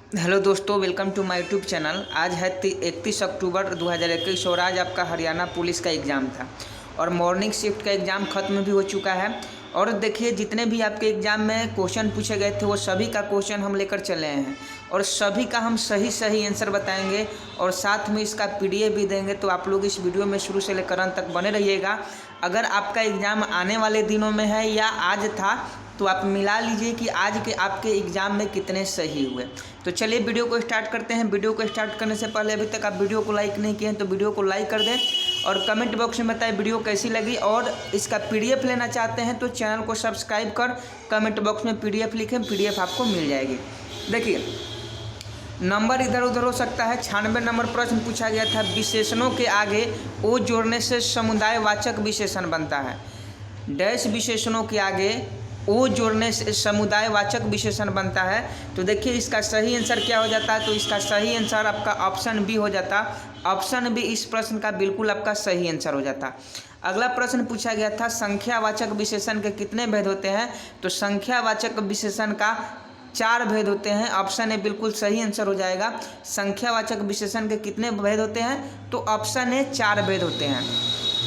Hello दोस्तों, welcome to my YouTube channel. आज है 31 अक्टूबर 2021 और आज आपका हरियाणा पुलिस का एग्ज़ाम था और मॉर्निंग शिफ्ट का एग्ज़ाम ख़त्म भी हो चुका है। और देखिए, जितने भी आपके एग्ज़ाम में क्वेश्चन पूछे गए थे वो सभी का क्वेश्चन हम लेकर चले हैं और सभी का हम सही आंसर बताएंगे और साथ में इसका पीडीएफ भी देंगे। तो आप लोग इस वीडियो में शुरू से लेकर अंत तक बने रहिएगा। अगर आपका एग्ज़ाम आने वाले दिनों में है या आज था तो आप मिला लीजिए कि आज के आपके एग्ज़ाम में कितने सही हुए। तो चलिए वीडियो को स्टार्ट करते हैं। वीडियो को स्टार्ट करने से पहले अभी तक आप वीडियो को लाइक नहीं किए हैं तो वीडियो को लाइक कर दें और कमेंट बॉक्स में बताएं वीडियो कैसी लगी। और इसका पीडीएफ लेना चाहते हैं तो चैनल को सब्सक्राइब कर कमेंट बॉक्स में पीडीएफ लिखें, पीडीएफ आपको मिल जाएगी। देखिए, नंबर इधर उधर हो सकता है। 96 नंबर प्रश्न पूछा गया था, विशेषणों के आगे ओ जोड़ने से समुदायवाचक विशेषण बनता है। डैश विशेषणों के आगे ओ जोड़ने से समुदायवाचक विशेषण बनता है। तो देखिए, इसका सही आंसर क्या हो जाता है। तो इसका सही आंसर आपका ऑप्शन बी हो जाता। ऑप्शन बी इस प्रश्न का बिल्कुल आपका सही आंसर हो जाता। अगला प्रश्न पूछा गया था, संख्यावाचक विशेषण के कितने भेद होते हैं। तो संख्यावाचक विशेषण का 4 भेद होते हैं। ऑप्शन ए बिल्कुल सही आंसर हो जाएगा। संख्यावाचक विशेषण के कितने भेद होते हैं। तो ऑप्शन ए 4 भेद होते हैं।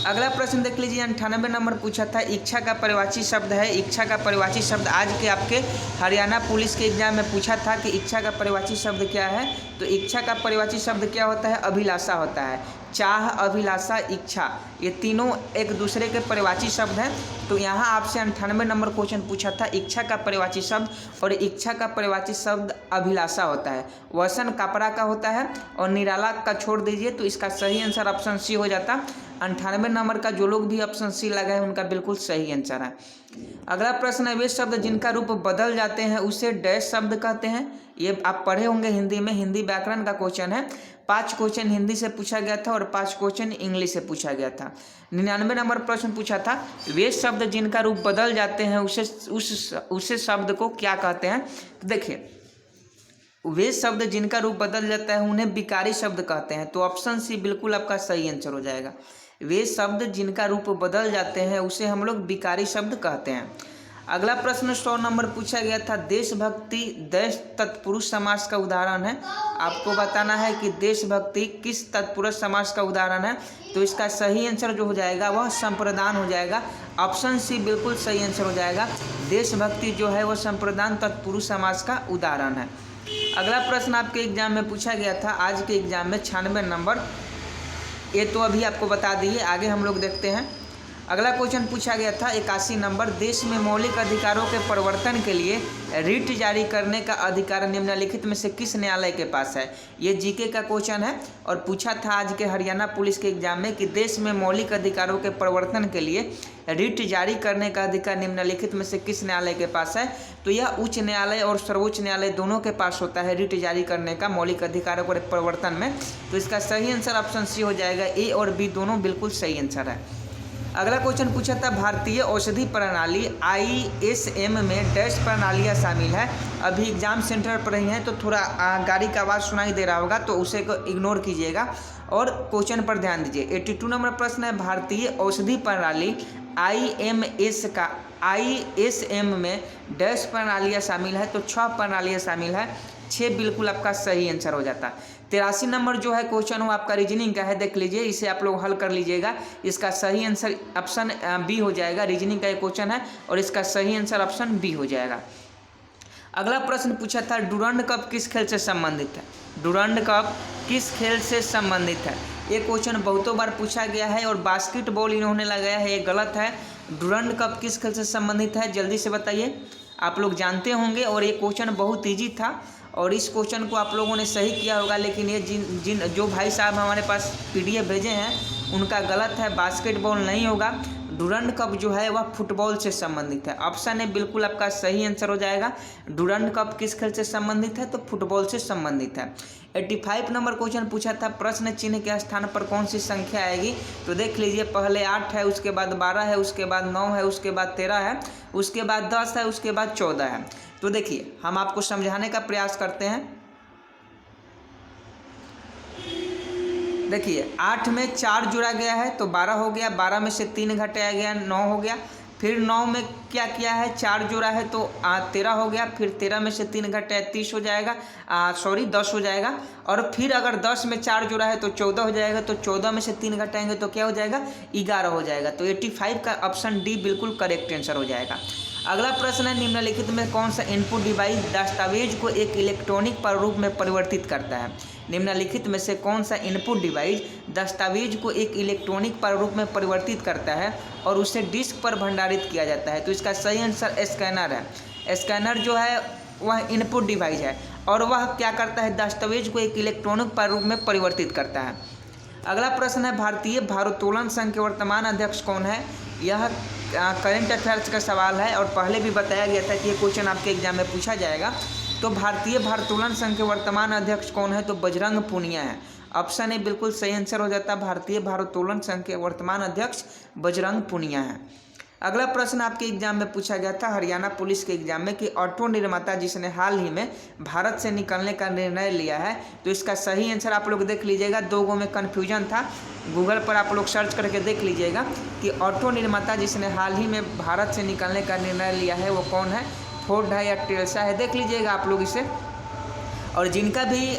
अगला प्रश्न देख लीजिए, 98 नंबर पूछा था, इच्छा का परिवाची शब्द है। इच्छा का परिवाची शब्द आज के आपके हरियाणा पुलिस के एग्जाम में पूछा था कि इच्छा का परिवाची शब्द क्या है। तो इच्छा का परिवाची शब्द क्या होता है, अभिलाषा होता है। चाह, अभिलाषा, इच्छा, ये तीनों एक दूसरे के परिवाची शब्द हैं। तो यहाँ आपसे 98 नंबर क्वेश्चन पूछा था, इच्छा का परिवाची शब्द, और इच्छा का परिवाची शब्द अभिलाषा होता है। वसन कपड़ा का होता है और निराला का छोड़ दीजिए। तो इसका सही आंसर ऑप्शन सी हो जाता। 98 नंबर का जो लोग भी ऑप्शन सी लगाए उनका बिल्कुल सही आंसर है। अगला प्रश्न है, वे शब्द जिनका रूप बदल जाते हैं उसे डैश शब्द कहते हैं। ये आप पढ़े होंगे हिंदी में, हिंदी व्याकरण का क्वेश्चन है। 5 क्वेश्चन हिंदी से पूछा गया था और 5 क्वेश्चन इंग्लिश से पूछा गया था। 99 नंबर प्रश्न पूछा था, वे शब्द जिनका रूप बदल जाते हैं उसे शब्द को क्या कहते हैं। तो देखिए, वे शब्द जिनका रूप बदल जाता है उन्हें विकारी शब्द कहते हैं। तो ऑप्शन सी बिल्कुल आपका सही आंसर हो जाएगा। वे शब्द जिनका रूप बदल जाते हैं उसे हम लोग विकारी शब्द कहते हैं। अगला प्रश्न 100 नंबर पूछा गया था, देशभक्ति देश तत्पुरुष समास का उदाहरण है। आपको बताना है कि देशभक्ति किस तत्पुरुष समास का उदाहरण है। तो इसका सही आंसर जो हो जाएगा वह संप्रदान हो जाएगा। ऑप्शन सी बिल्कुल सही आंसर हो जाएगा। देशभक्ति जो है वह संप्रदान तत्पुरुष समास का उदाहरण है। अगला प्रश्न आपके एग्जाम में पूछा गया था, आज के एग्जाम में 96 नंबर, ये तो अभी आपको बता दिए। आगे हम लोग देखते हैं। अगला क्वेश्चन पूछा गया था 81 नंबर, देश में मौलिक अधिकारों के परिवर्तन के लिए रिट जारी करने का अधिकार निम्नलिखित में से किस न्यायालय के पास है। ये जीके का क्वेश्चन है और पूछा था आज के हरियाणा पुलिस के एग्जाम में कि देश में मौलिक अधिकारों के परिवर्तन के लिए रिट जारी करने का अधिकार निम्नलिखित में से किस न्यायालय के पास है। तो यह उच्च न्यायालय और सर्वोच्च न्यायालय दोनों के पास होता है रिट जारी करने का मौलिक अधिकारों के परिवर्तन में। तो इसका सही आंसर ऑप्शन सी हो जाएगा। ए और बी दोनों बिल्कुल सही आंसर है। अगला क्वेश्चन पूछा था, भारतीय औषधि प्रणाली ISM में डैश प्रणालियाँ शामिल है। अभी एग्जाम सेंटर पर ही हैं तो थोड़ा गाड़ी का आवाज़ सुनाई दे रहा होगा तो उसे को इग्नोर कीजिएगा और क्वेश्चन पर ध्यान दीजिए। 82 नंबर प्रश्न है, भारतीय औषधि प्रणाली ISM में डैश प्रणालियाँ शामिल है। तो 6 प्रणालियाँ शामिल है। 6 बिल्कुल आपका सही आंसर हो जाता। 83 नंबर जो है क्वेश्चन वो आपका रीजनिंग का है, देख लीजिए, इसे आप लोग हल कर लीजिएगा। इसका सही आंसर ऑप्शन बी हो जाएगा। रीजनिंग का एक क्वेश्चन है और इसका सही आंसर ऑप्शन बी हो जाएगा। अगला प्रश्न पूछा था, डुरंड कप किस खेल से संबंधित है। डुरंड कप किस खेल से संबंधित है। ये क्वेश्चन बहुतों बार पूछा गया है और बास्केटबॉल इन्होंने लगाया है, ये गलत है। डुरंड कप किस खेल से संबंधित है, जल्दी से बताइए। आप लोग जानते होंगे और ये क्वेश्चन बहुत ईजी था और इस क्वेश्चन को आप लोगों ने सही किया होगा। लेकिन ये जो भाई साहब हमारे पास पीडीएफ भेजे हैं उनका गलत है, बास्केटबॉल नहीं होगा। डुरंड कप जो है वह फुटबॉल से संबंधित है। ऑप्शन ए बिल्कुल आपका सही आंसर हो जाएगा। डुरंड कप किस खेल से संबंधित है, तो फुटबॉल से संबंधित है। 85 नंबर क्वेश्चन पूछा था, प्रश्न चिन्ह के स्थान पर कौन सी संख्या आएगी। तो देख लीजिए, पहले 8 है, उसके बाद 12 है, उसके बाद 9 है, उसके बाद 13 है, उसके बाद 10 है, उसके बाद 14 है। तो देखिए, हम आपको समझाने का प्रयास करते हैं। देखिए, 8 में 4 जोड़ा गया है तो 12 हो गया, 12 में से 3 घटाया गया 9 हो गया, फिर 9 में क्या किया है, 4 जोड़ा है तो 13 हो गया, फिर 13 में से 3 घटाए 30 हो जाएगा, 10 हो जाएगा। और फिर अगर 10 में 4 जोड़ा है तो 14 हो जाएगा, तो 14 में से 3 घटाएंगे तो क्या हो जाएगा, 11 हो जाएगा। तो 85 का ऑप्शन डी बिल्कुल करेक्ट आंसर हो जाएगा। अगला प्रश्न है, निम्नलिखित में कौन सा इनपुट डिवाइस दस्तावेज को एक इलेक्ट्रॉनिक प्रारूप में परिवर्तित करता है। निम्नलिखित में से कौन सा इनपुट डिवाइस दस्तावेज को एक इलेक्ट्रॉनिक प्रारूप में परिवर्तित करता है और उसे डिस्क पर भंडारित किया जाता है। तो इसका सही आंसर स्कैनर है। स्कैनर जो है वह इनपुट डिवाइस है और वह क्या करता है, दस्तावेज को एक इलेक्ट्रॉनिक प्रारूप में परिवर्तित करता है। अगला प्रश्न है, भारतीय भारोत्तोलन संघ के वर्तमान अध्यक्ष कौन है। यह करंट अफेयर्स का सवाल है और पहले भी बताया गया था कि ये क्वेश्चन आपके एग्जाम में पूछा जाएगा। तो भारतीय भारोत्तोलन संघ के वर्तमान अध्यक्ष कौन है, तो बजरंग पूनिया है। ऑप्शन ए बिल्कुल सही आंसर हो जाता है, भारतीय भारोत्तोलन संघ के वर्तमान अध्यक्ष बजरंग पूनिया है। अगला प्रश्न आपके एग्जाम में पूछा गया था हरियाणा पुलिस के एग्जाम में कि ऑटो निर्माता जिसने हाल ही में भारत से निकलने का निर्णय लिया है। तो इसका सही आंसर आप लोग देख लीजिएगा, 2 गो में कन्फ्यूजन था, गूगल पर आप लोग सर्च करके देख लीजिएगा कि ऑटो निर्माता जिसने हाल ही में भारत से निकलने का निर्णय लिया है वो कौन है, फोर्ड है या टेल्सा है, देख लीजिएगा आप लोग इसे। और जिनका भी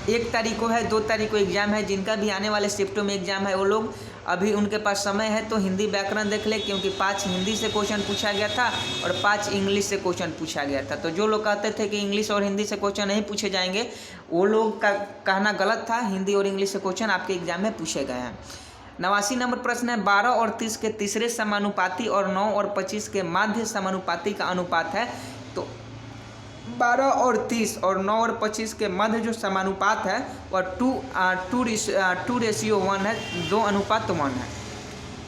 1 तारीख को है, 2 तारीख को एग्जाम है, जिनका भी आने वाले शिफ्टों में एग्जाम है वो लोग अभी उनके पास समय है तो हिंदी व्याकरण देख ले, क्योंकि 5 हिंदी से क्वेश्चन पूछा गया था और 5 इंग्लिश से क्वेश्चन पूछा गया था। तो जो लोग कहते थे कि इंग्लिश और हिंदी से क्वेश्चन नहीं पूछे जाएंगे, वो लोग का कहना गलत था। हिंदी और इंग्लिश से क्वेश्चन आपके एग्जाम में पूछे गए हैं। 89 नंबर प्रश्न है, 12 और 30 के तीसरे समानुपाती और 9 और 25 के माध्य समानुपाती का अनुपात है। तो 12 और 30 और 9 और 25 के मध्य जो समानुपात है वह 2:1 है, 2:1 है।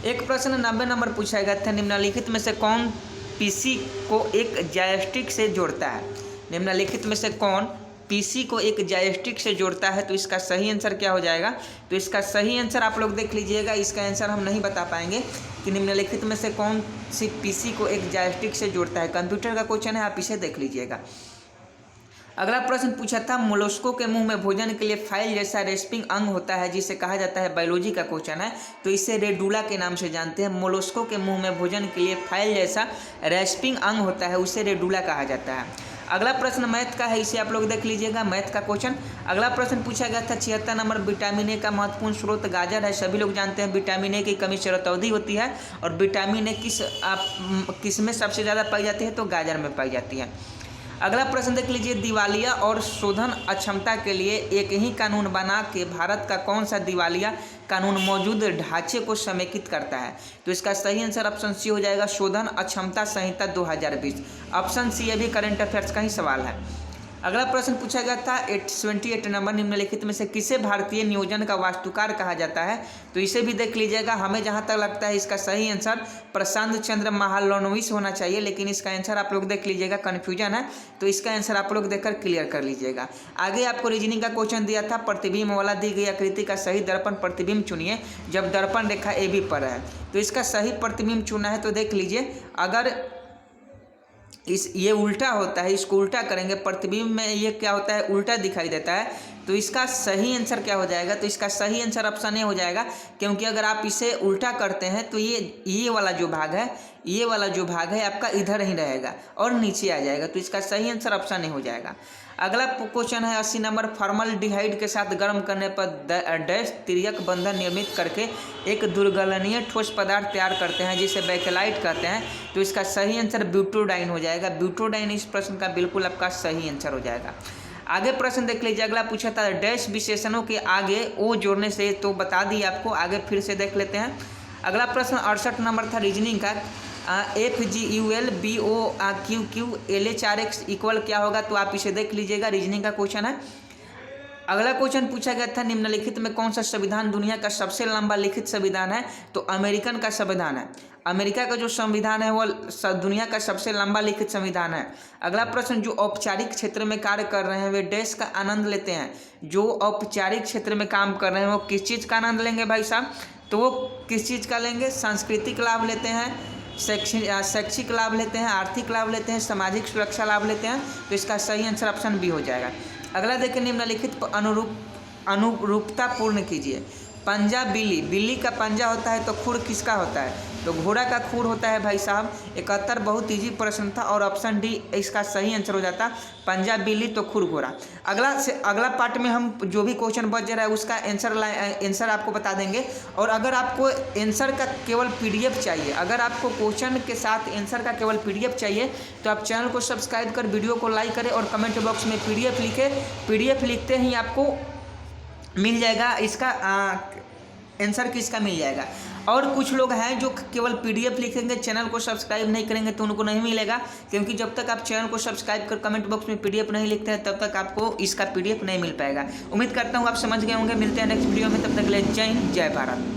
एक प्रश्न 90 नंबर पूछा गया था, निम्नलिखित में से कौन पीसी को एक जॉयस्टिक से जोड़ता है। निम्नलिखित में से कौन पीसी को एक जॉयस्टिक से जोड़ता है। तो इसका सही आंसर क्या हो जाएगा, तो इसका सही आंसर आप लोग देख लीजिएगा। इसका आंसर हम नहीं बता पाएंगे कि निम्नलिखित में से कौन सी पीसी को एक जॉयस्टिक से जोड़ता है। कंप्यूटर का क्वेश्चन है, आप इसे देख लीजिएगा। अगला प्रश्न पूछा था, मोलस्को के मुंह में भोजन के लिए फाइल जैसा रेस्पिंग अंग होता है जिसे कहा जाता है, बायोलॉजी का क्वेश्चन है। तो इसे रेडुला के नाम से जानते हैं। मोलस्को के मुंह में भोजन के लिए फाइल जैसा रेस्पिंग अंग होता है, उसे रेडुला कहा जाता है। अगला प्रश्न मैथ का है, इसे आप लोग देख लीजिएगा, मैथ का क्वेश्चन। अगला प्रश्न पूछा गया था 76 नंबर, विटामिन ए का महत्वपूर्ण स्रोत गाजर है। सभी लोग जानते हैं विटामिन ए की कमी से रतौंधी होती है और विटामिन ए किस में सबसे ज़्यादा पाई जाती है, तो गाजर में पाई जाती है। अगला प्रश्न देख लीजिए, दिवालिया और शोधन अक्षमता के लिए एक ही कानून बना के भारत का कौन सा दिवालिया कानून मौजूद ढांचे को समेकित करता है। तो इसका सही आंसर ऑप्शन सी हो जाएगा, शोधन अक्षमता संहिता 2020। ऑप्शन सी, ये भी करंट अफेयर्स का ही सवाल है। अगला प्रश्न पूछा गया था 78 नंबर, निम्नलिखित में से किसे भारतीय नियोजन का वास्तुकार कहा जाता है। तो इसे भी देख लीजिएगा। हमें जहां तक लगता है इसका सही आंसर प्रशांत चंद्र महालनोबिस होना चाहिए, लेकिन इसका आंसर आप लोग देख लीजिएगा, कन्फ्यूजन है तो इसका आंसर आप लोग देखकर क्लियर कर लीजिएगा। आगे आपको रीजनिंग का क्वेश्चन दिया था, प्रतिबिंब वाला दी गई आकृति का सही दर्पण प्रतिबिंब चुनिए जब दर्पण रेखा ए बी पर है। तो इसका सही प्रतिबिंब चुना है, तो देख लीजिए, अगर ये उल्टा होता है, इसको उल्टा करेंगे, प्रतिबिंब में ये क्या होता है, उल्टा दिखाई देता है। तो इसका सही आंसर क्या हो जाएगा, तो इसका सही आंसर ऑप्शन ए हो जाएगा, क्योंकि अगर आप इसे उल्टा करते हैं तो ये वाला जो भाग है, ये वाला जो भाग है आपका इधर ही रहेगा और नीचे आ जाएगा। तो इसका सही आंसर ऑप्शन ए हो जाएगा। अगला क्वेश्चन है 80 नंबर, फॉर्मल्डिहाइड के साथ गर्म करने पर डैश तिर्यक बंधन निर्मित करके एक दुर्गलनीय ठोस पदार्थ तैयार करते हैं जिसे बैकेलाइट कहते हैं। तो इसका सही आंसर ब्यूटोडाइन हो जाएगा। ब्यूटोडाइन इस प्रश्न का बिल्कुल आपका सही आंसर हो जाएगा। आगे प्रश्न देख लीजिए। अगला पूछा था डैश विशेषणों के आगे ओ जोड़ने से, तो बता दी आपको, आगे फिर से देख लेते हैं। अगला प्रश्न 68 नंबर था रीजनिंग का, FGUL BOQQLH इक्वल क्या होगा, तो आप इसे देख लीजिएगा, रीजनिंग का क्वेश्चन है। अगला क्वेश्चन पूछा गया था, निम्नलिखित में कौन सा संविधान दुनिया का सबसे लंबा लिखित संविधान है। तो अमेरिकन का संविधान है। अमेरिका का जो संविधान है वो दुनिया का सबसे लंबा लिखित संविधान है। अगला प्रश्न, जो औपचारिक क्षेत्र में कार्य कर रहे हैं वे देश का आनंद लेते हैं। जो औपचारिक क्षेत्र में काम कर रहे हैं वो किस चीज़ का आनंद लेंगे भाई साहब, तो वो किस चीज़ का लेंगे, सांस्कृतिक लाभ लेते हैं, शैक्षिक लाभ लेते हैं, आर्थिक लाभ लेते हैं, सामाजिक सुरक्षा लाभ लेते हैं। तो इसका सही आंसर ऑप्शन बी हो जाएगा। अगला देखिए, निम्नलिखित अनुरूपता पूर्ण कीजिए। पंजा बिल्ली, बिल्ली का पंजा होता है तो खुर किसका होता है। तो घोड़ा का खुर होता है भाई साहब 71। बहुत ईजी प्रश्न था और ऑप्शन डी इसका सही आंसर हो जाता। पंजाब बिल्ली तो खुर घोड़ा। अगला पार्ट में हम जो भी क्वेश्चन बच रहा है उसका आंसर आपको बता देंगे। और अगर आपको आंसर का केवल PDF चाहिए, अगर आपको क्वेश्चन के साथ आंसर का केवल PDF चाहिए तो आप चैनल को सब्सक्राइब कर वीडियो को लाइक करें और कमेंट बॉक्स में PDF लिखे। PDF लिखते ही आपको मिल जाएगा इसका आंसर किसका मिल जाएगा। और कुछ लोग हैं जो केवल PDF लिखेंगे, चैनल को सब्सक्राइब नहीं करेंगे तो उनको नहीं मिलेगा, क्योंकि जब तक आप चैनल को सब्सक्राइब कर कमेंट बॉक्स में PDF नहीं लिखते हैं तब तक आपको इसका PDF नहीं मिल पाएगा। उम्मीद करता हूँ आप समझ गए होंगे। मिलते हैं नेक्स्ट वीडियो में, तब तक के लिए जय हिंद जय भारत।